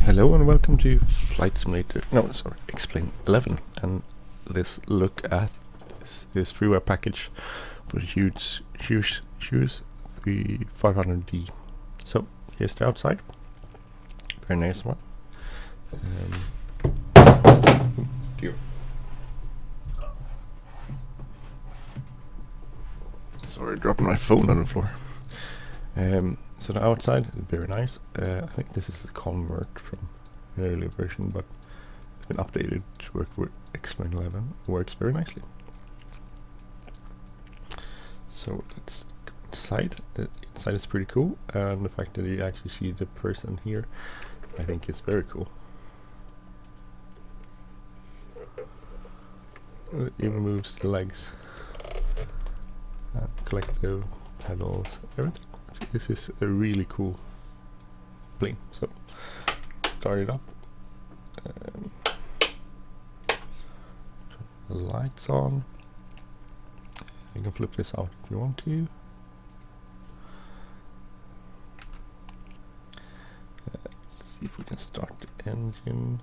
Hello and welcome to Flight Simulator, XP-11, and this look at this freeware package for the Hughes 500D. So here's the outside, very nice one. Sorry, dropping my phone on the floor. So the outside is very nice. I think this is a convert from an earlier version, but it's been updated to work with XP-11. It works very nicely. So let's go inside. The inside is pretty cool, and the fact that you actually see the person here, I think is very cool. It even moves the legs, collective pedals, everything. This is a really cool plane. So start it up. Turn the lights on. You can flip this out if you want to. Let's see if we can start the engine.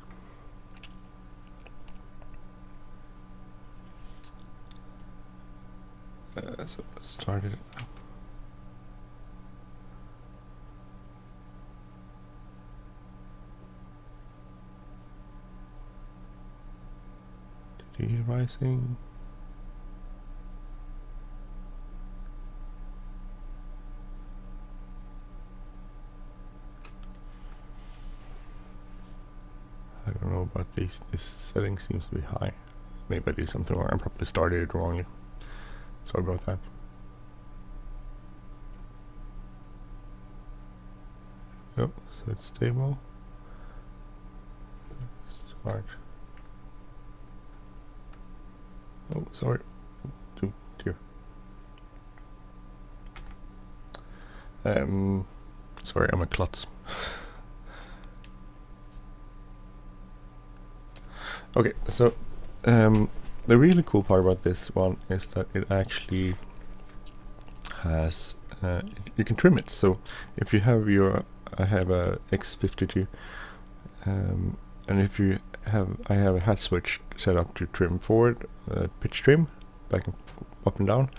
So let's start it up. Rising. I don't know about this setting seems to be high. Maybe I did something wrong. I probably started it wrongly. Sorry about that. Oh, so it's stable. Start. Oh, sorry. Too dear. Sorry, I'm a klutz. Okay, so the really cool part about this one is that it actually has you can trim it. So if you have I have a X52, and if you I have a hat switch set up to trim forward, pitch trim, back and up and down,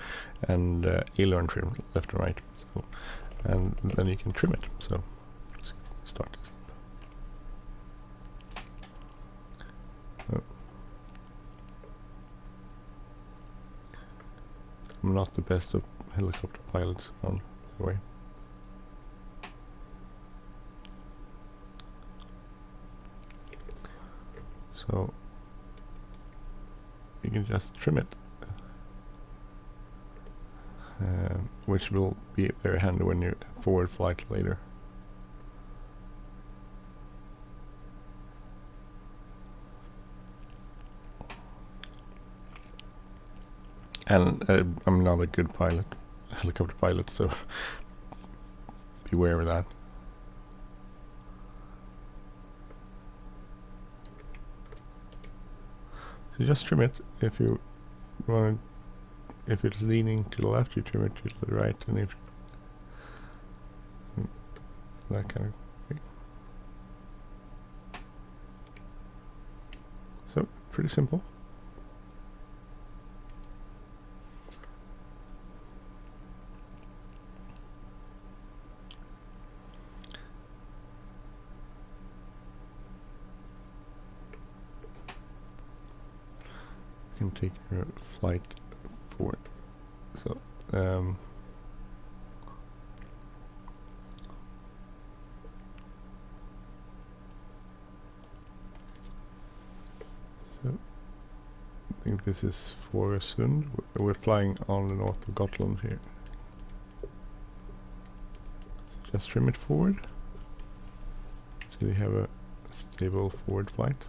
and aileron trim left and right. So, and then you can trim it. So let's start this up. Oh. I'm not the best of helicopter pilots, by the way. So you can just trim it, which will be very handy when you forward flight later. And I'm not a good helicopter pilot, so beware of that. So just trim it if you want. If it's leaning to the left, you trim it to the right, and if that kind of thing. So pretty simple. You can take your flight forward. So I think this is Foresund. We're flying on the north of Gotland here. So just trim it forward so you have a stable forward flight.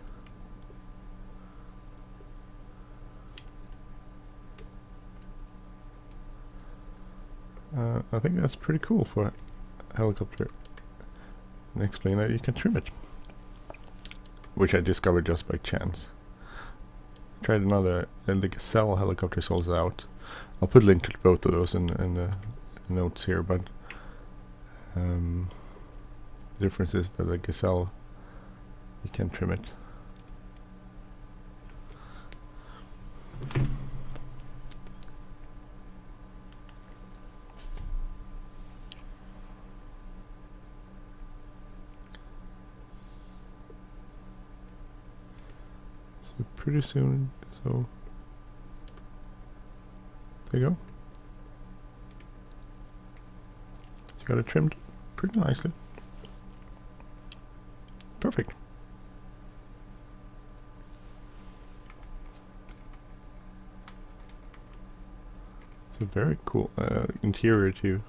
I think that's pretty cool for a helicopter. And explain that you can trim it, which I discovered just by chance. I tried another, and the Gazelle helicopter is also out. I'll put a link to both of those in the notes here, but the difference is that the Gazelle you can trim it. So pretty soon, so there you go. So you got it trimmed pretty nicely. Perfect. It's a very cool interior too.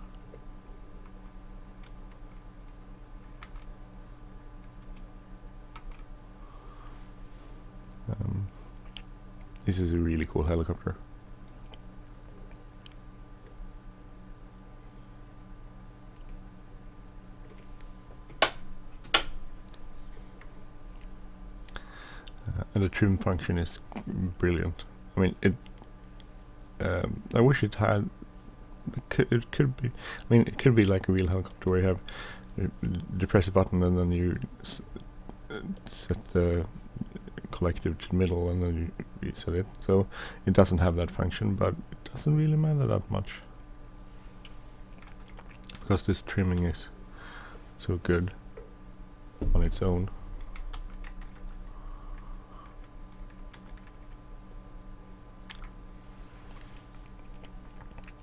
This is a really cool helicopter. And the trim function is brilliant. I mean, I wish it had. It could be. I mean, it could be like a real helicopter where you have you press a button and then you set the collective to the middle and then you reset it. So it doesn't have that function, but it doesn't really matter that much because this trimming is so good on its own.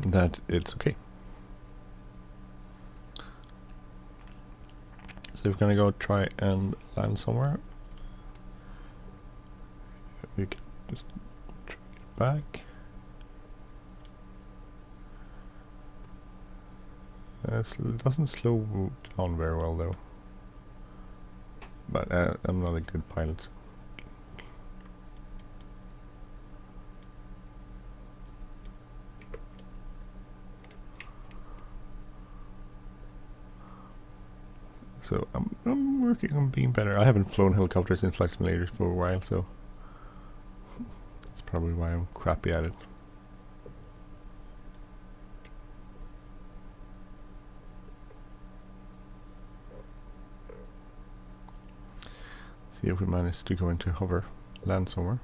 That it's okay. So we're gonna go try and land somewhere. We can just try to get back. It doesn't slow down very well though. But I'm not a good pilot. So I'm working on being better. I haven't flown helicopters in Flight Simulators for a while, so that's probably why I'm crappy at it. See if we manage to go into hover, land somewhere.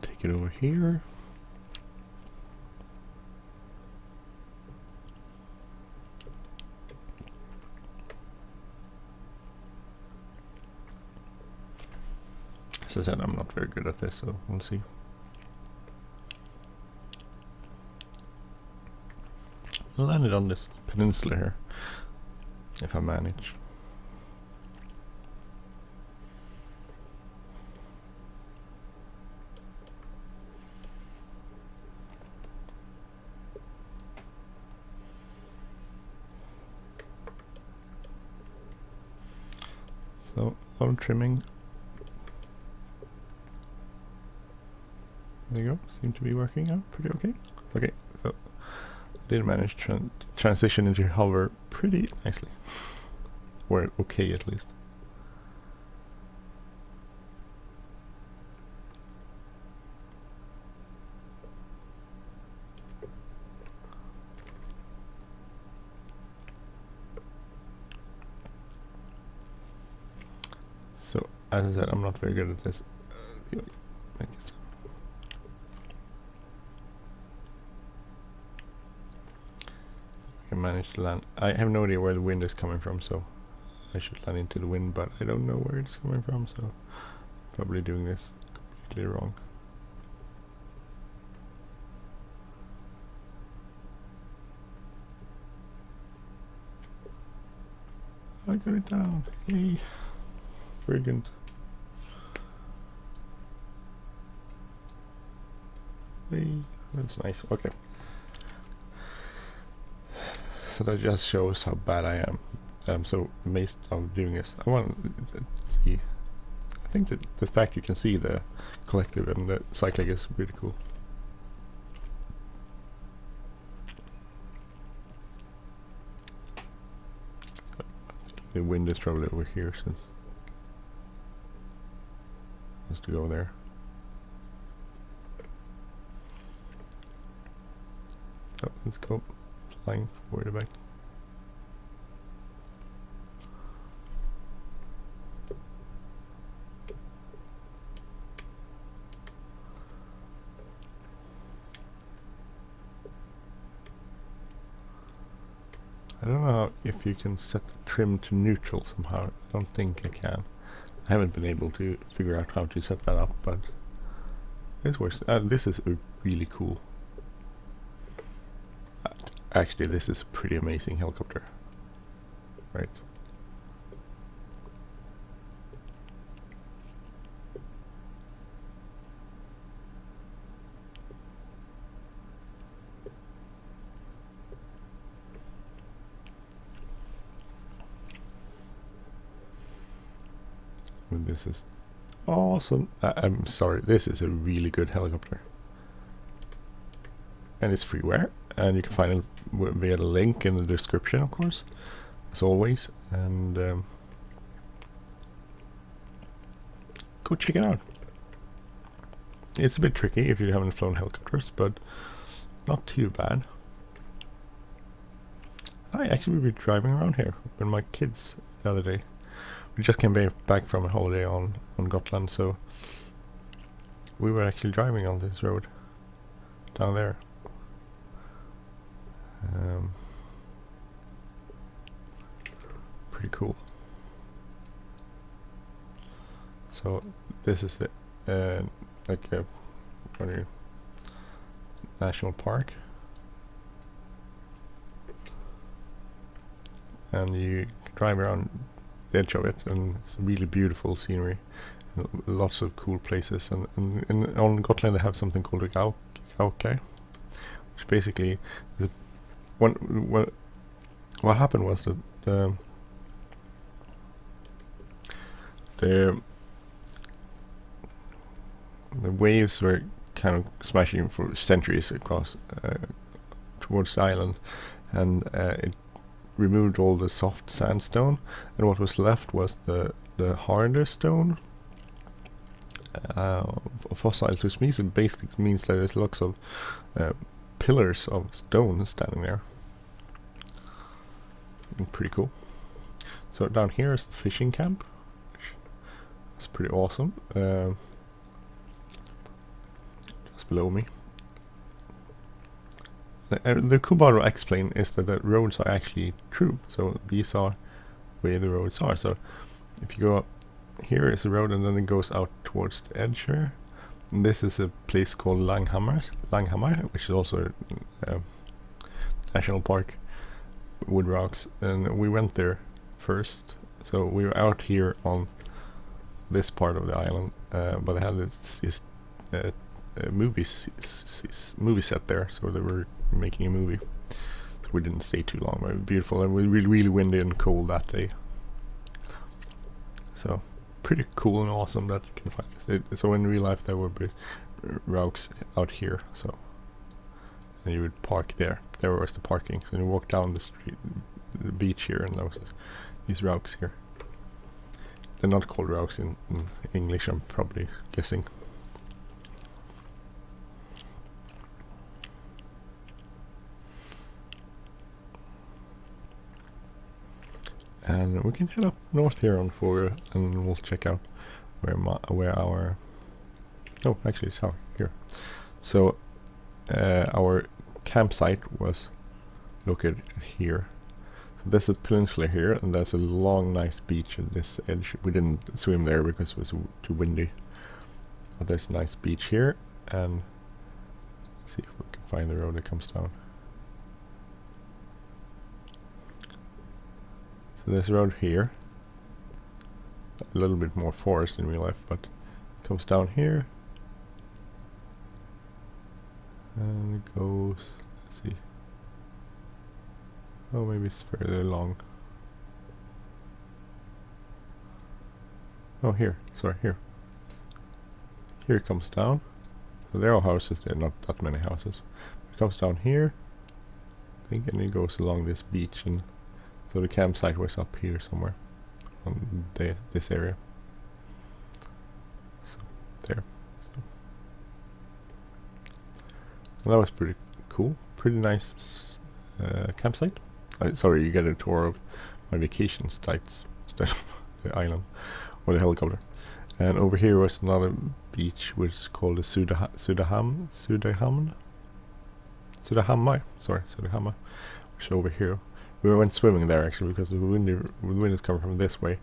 Take it over here. As I said, I'm not very good at this, so we'll see. I landed on this peninsula here, if I manage. So, a lot of trimming. There you go, seem to be working out pretty okay. Okay, so I did manage to transition into hover pretty nicely. Or okay at least. So, as I said, I'm not very good at this. I managed to land. I have no idea where the wind is coming from, so I should land into the wind, but I don't know where it's coming from, so probably doing this completely wrong. I got it down. Yay. Brilliant. Hey, that's nice. Okay. So that just shows how bad I am. I'm so amazed of doing this. I want to see. I think that the fact you can see the collective and the cyclic is really cool. The wind is probably over here since it has to go there. So let's go flying forward a bit. I don't know if you can set the trim to neutral somehow. I don't think I can. I haven't been able to figure out how to set that up, but this works. This is a really cool. Actually, this is a pretty amazing helicopter. Right. This is awesome. I'm sorry, this is a really good helicopter. And it's freeware, and you can find it via the link in the description, of course, as always. And go check it out. It's a bit tricky if you haven't flown helicopters, but not too bad. I actually will be driving around here with my kids the other day. We just came back from a holiday on Gotland, so we were actually driving on this road down there. Pretty cool. So this is the like a national park, and you drive around the edge of it, and it's really beautiful scenery, and lots of cool places. And on Gotland they have something called a Gauke, which basically is what happened was that the waves were kind of smashing for centuries across towards the island, and it removed all the soft sandstone, and what was left was the harder stone, fossils, which means it basically means that there's lots of pillars of stone standing there. Pretty cool. So down here is the fishing camp, which is pretty awesome. Just below me. The cool part of X-Plane is that the roads are actually true. So these are where the roads are. So if you go up, here is the road, and then it goes out towards the edge here. And this is a place called Langhammer, which is also a national park, Wood Rocks, and we went there first. So we were out here on this part of the island, but they had this movie set there, so they were making a movie. So we didn't stay too long, but it was beautiful, and we were really windy and cold that day. So pretty cool and awesome that you can find this. So in real life there would be routes out here, so and you would park there. There was the parking. So you walk down the street, the beach here, and there was these routes here. They're not called routes in English, I'm probably guessing. And we can head up north here on 4, and we'll check out where our actually it's out here. So our campsite was located here. So there's a peninsula here, and there's a long nice beach at this edge. We didn't swim there because it was too windy, but there's a nice beach here, and see if we can find the road that comes down. So this road here, a little bit more forest in real life, but it comes down here and it goes, let's see, oh maybe it's further along. Oh here, sorry, here it comes down. So there are houses there, not that many houses. It comes down here, I think, and it goes along this beach, and so the campsite was up here somewhere on this area. So there. So. Well, that was pretty cool, pretty nice campsite. Sorry, you get a tour of my vacation sites instead of the island or the helicopter. And over here was another beach which is called the Sudahamai, which is over here. We went swimming there actually because the wind is coming from this way,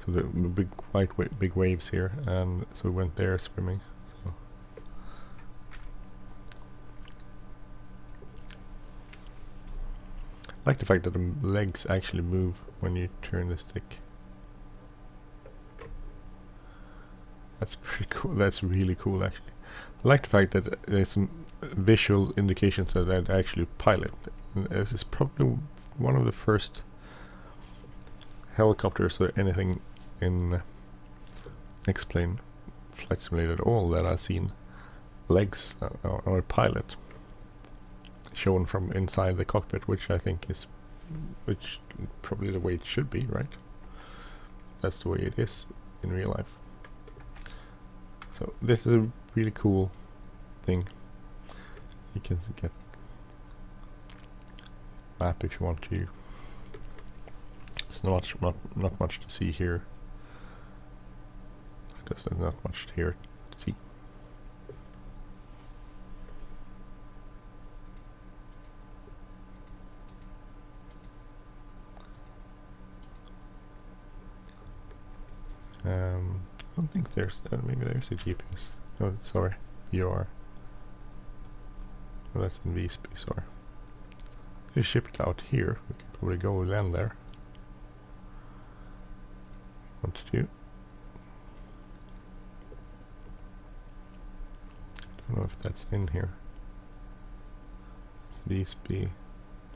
so the big waves here, and so we went there swimming. So I like the fact that the legs actually move when you turn the stick. That's pretty cool. That's really cool actually. I like the fact that there's some visual indications that I actually pilot. And this is probably one of the first helicopters or anything in X-Plane Flight Simulator at all that I've seen legs or a pilot shown from inside the cockpit, which I think is probably the way it should be, right? That's the way it is in real life. So this is a really cool thing. You can get map if you want to. There's not much to see here because there's not much here to see. I don't think there's maybe there's a GPS. No, sorry, VR. Oh, that's in VSP, sorry. They ship it out here. We can probably go land there. Want to do? Don't know if that's in here. It's VSP.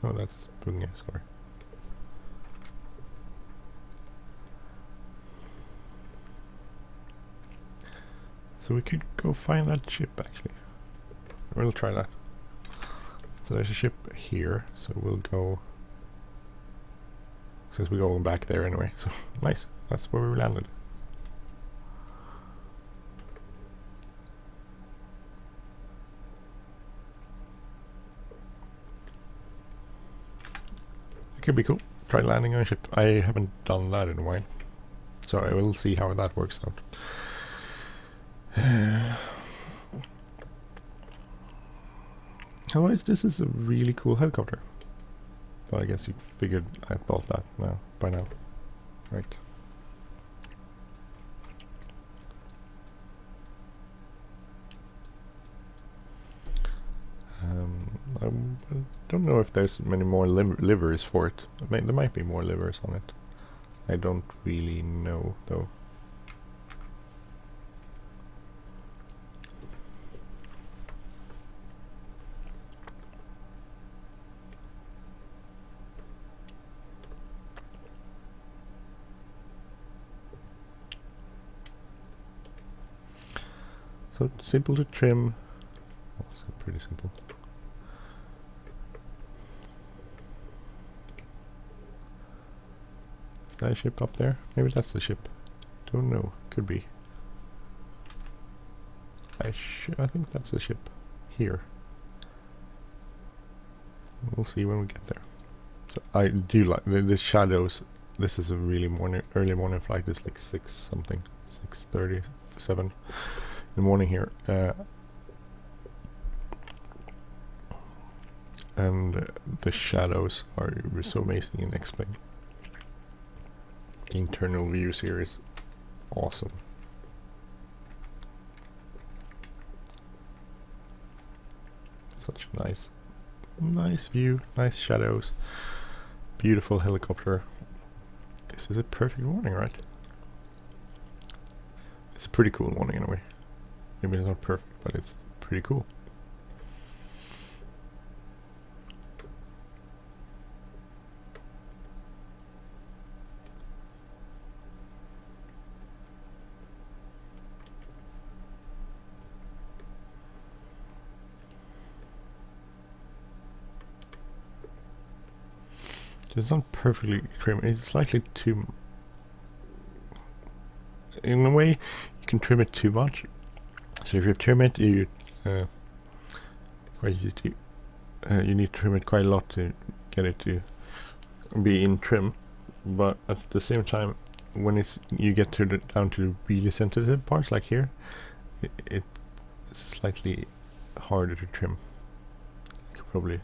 No, that's Bunga, sorry. So we could go find that ship actually. We'll try that. So there's a ship here, so we'll go, since we're going back there anyway, so nice, that's where we landed. It could be cool, try landing on a ship. I haven't done that in a while, so I will see how that works out. Otherwise, this is a really cool helicopter. But I guess you figured I thought that now, by now, right? I don't know if there's many more livers for it. There might be more livers on it. I don't really know though. So simple to trim. Also pretty simple. Is that a ship up there? Maybe that's the ship. Don't know. Could be. I think that's the ship. Here. We'll see when we get there. So I do like the shadows. This is a really early morning flight. It's like 6 something. 6:37 in the morning here. And the shadows are so amazing in X-Plane. The internal views here is awesome. Such a nice view, nice shadows, beautiful helicopter. This is a perfect morning, right? It's a pretty cool morning in a way. Maybe it's not perfect, but it's pretty cool. It's not perfectly trim. It's slightly too. In a way, you can trim it too much. So if you trim it, you quite easy to you need to trim it quite a lot to get it to be in trim, but at the same time, when you get to down to the really sensitive parts, like here, it's slightly harder to trim. You could probably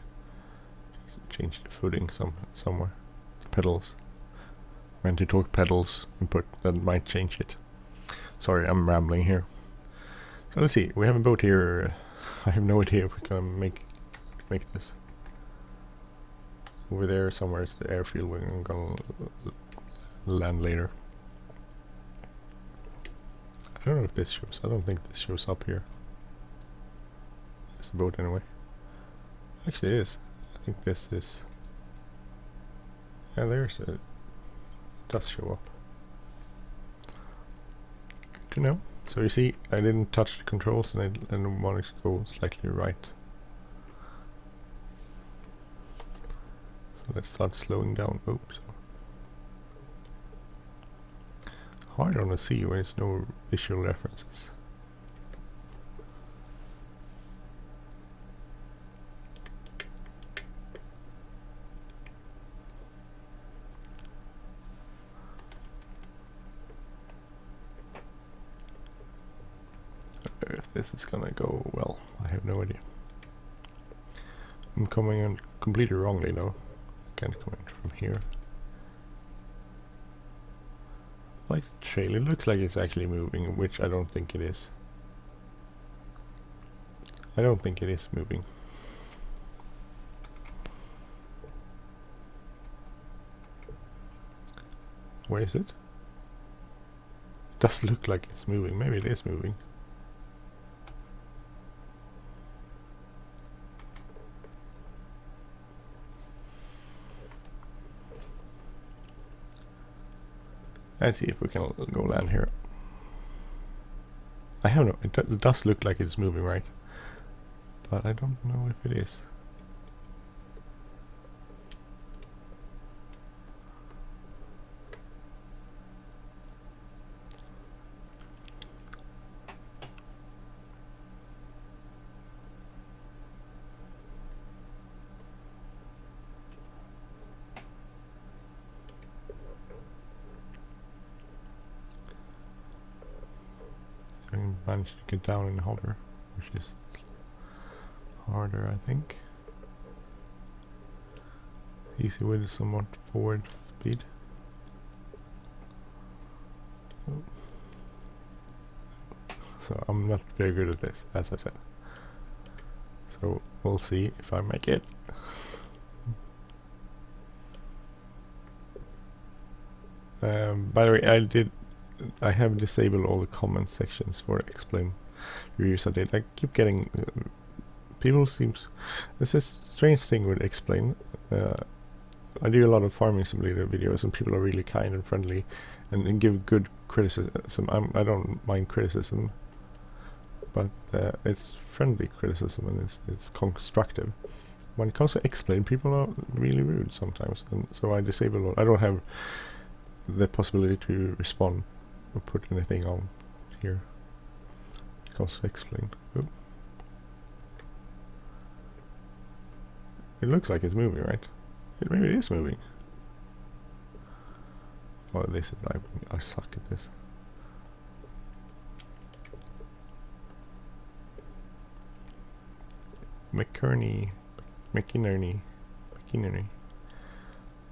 change the footing somewhere. Pedals, anti-torque pedals input, that might change it. Sorry, I'm rambling here. So let's see. We have a boat here. I have no idea if we can make this. Over there somewhere is the airfield we're gonna land later. I don't know if this shows. I don't think this shows up here. It's a boat anyway. Actually it is. I think this is... Yeah, there's a... It does show up. Good to know. So you see, I didn't touch the controls and I wanted to go slightly right. So let's start slowing down. Oops. Hard on the sea when it's no visual references. If this is gonna go well, I have no idea. I'm coming in completely wrongly though. I can't come in from here. Like the trail, it looks like it's actually moving, which I don't think it is. I don't think it is moving. Where is it? It does look like it's moving. Maybe it is moving. Let's see if we can go land here. I have no... It does look like it's moving, right? But I don't know if it is. I managed to get down in the hover, which is harder, I think. Easy with somewhat forward speed. Oh. So I'm not very good at this, as I said. So we'll see if I make it. By the way, I have disabled all the comment sections for explain reviews I did. I keep getting people seems... This is a strange thing with explain. I do a lot of farming simulator videos and people are really kind and friendly and give good criticism. I don't mind criticism, but it's friendly criticism and it's constructive. When it comes to explain, people are really rude sometimes, and so I disable all. I don't have the possibility to respond or put anything on here. It comes to explain. Oop. It looks like it's moving, right? Maybe it is moving. Oh, this is... I suck at this. McInerney.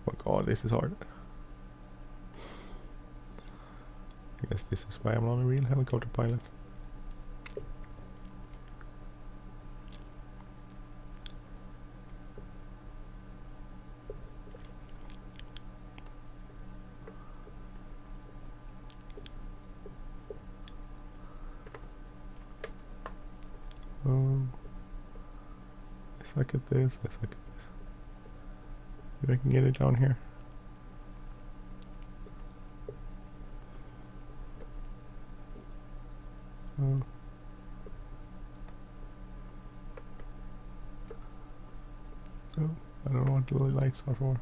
Oh god, this is hard. I guess this is why I'm not a real helicopter pilot. I suck at this, I suck at this. Maybe I can get it down here. Oh. Oh, I don't know what the lights are for.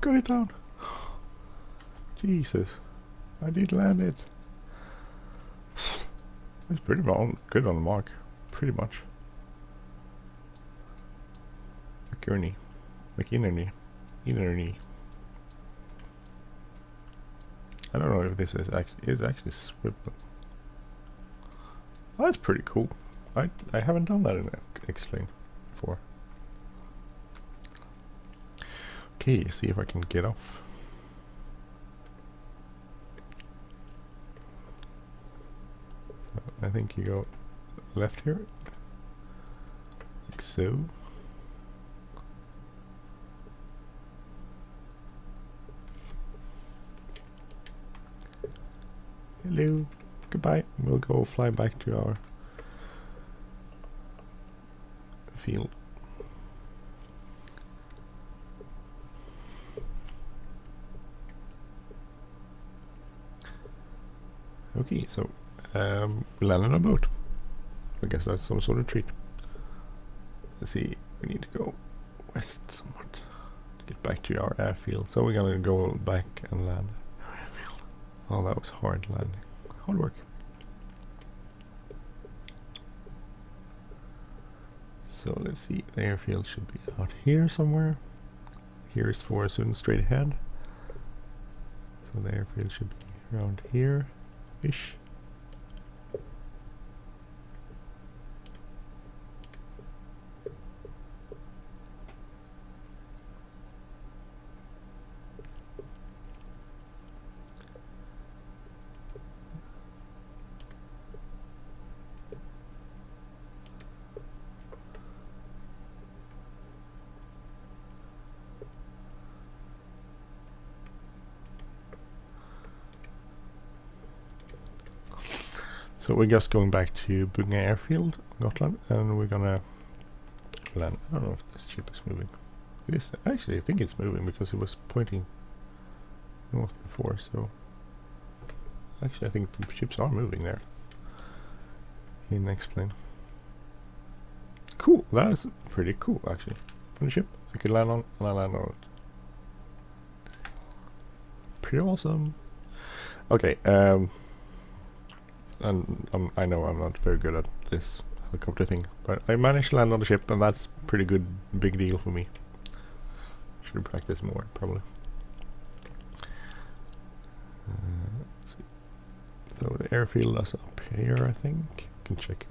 Got it down. Jesus, I did land it. It's pretty good on the mark, pretty much. McInerney. I don't know if this is actually swivel. Oh, that's pretty cool. I haven't done that in X-Plane before. Okay, see if I can get off. I think you go left here, like so. Hello, goodbye. We'll go fly back to our field. Okay, so we landed on a boat. I guess that's some sort of treat. Let's see, we need to go west somewhat to get back to our airfield. So we're gonna go back and land. Airfield. Oh, that was hard landing. Hard work. So let's see, the airfield should be out here somewhere. Here's Forestwood straight ahead. So the airfield should be around here-ish. So we're just going back to Bunga Airfield, Gotland, and we're gonna land. I don't know if this ship is moving. It is. Actually, I think it's moving because it was pointing north before, so... Actually, I think the ships are moving there. In X-Plane. Cool, that is pretty cool, actually. On the ship, I could land on, and I land on it. Pretty awesome. Okay, and I know I'm not very good at this helicopter thing, but I managed to land on the ship, and that's pretty good, big deal for me. Should practice more, probably. Let's see. So the airfield is up here, I think. You can check.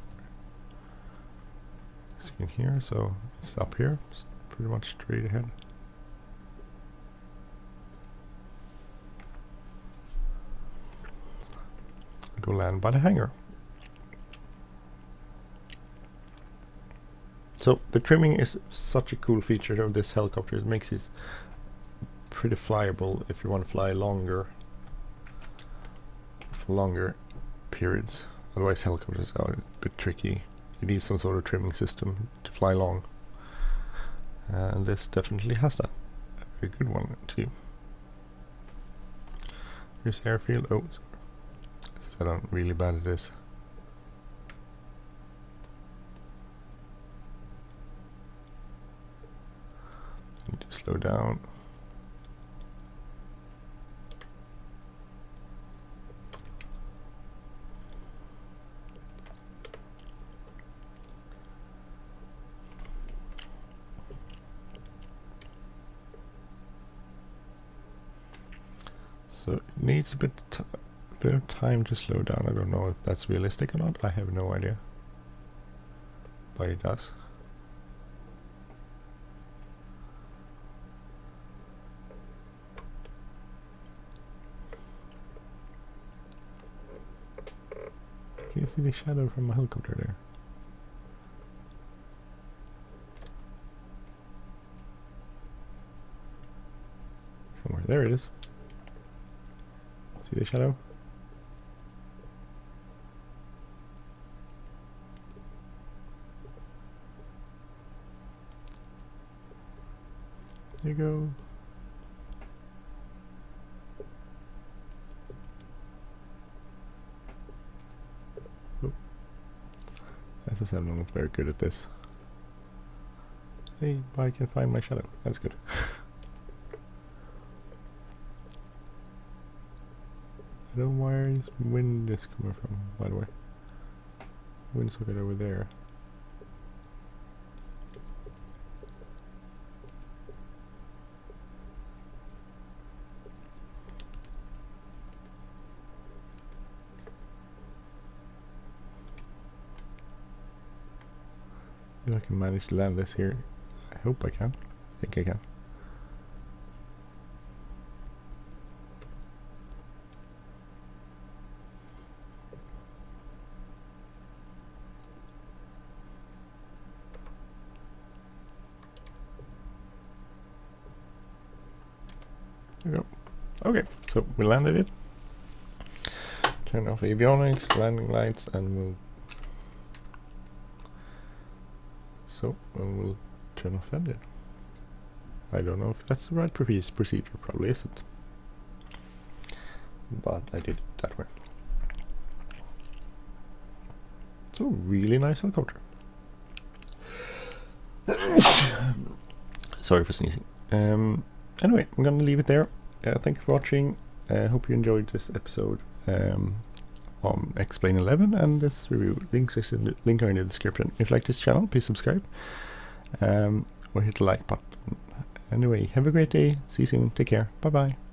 As you can hear, so it's up here, it's pretty much straight ahead. Go land by the hangar. So the trimming is such a cool feature of this helicopter. It makes it pretty flyable if you want to fly longer, for longer periods. Otherwise helicopters are a bit tricky. You need some sort of trimming system to fly long. And this definitely has that. A very good one too. Here's airfield. Oh, I'm really bad at this. Need to slow down. So it needs a bit of time to slow down. I don't know if that's realistic or not. I have no idea. But it does. Can you see the shadow from my helicopter there? Somewhere. There it is. See the shadow? There you go. Oh. As I said, I'm not very good at this. Hey, but I can find my shadow. That's good. I don't know where this wind is coming from, by the way. wind socket over there. If I can manage to land this here. I hope I can. I think I can. There we go. Okay, so we landed it. Turn off avionics, landing lights, and we'll we'll turn off engine. I don't know if that's the right procedure, probably isn't. But I did it that way. So really nice helicopter. Sorry for sneezing. Anyway, I'm gonna leave it there. Thank you for watching. I hope you enjoyed this episode on XP-11 and this review. Link are in the description. If you like this channel, please subscribe or hit the like button. Anyway, have a great day. See you soon. Take care. Bye bye.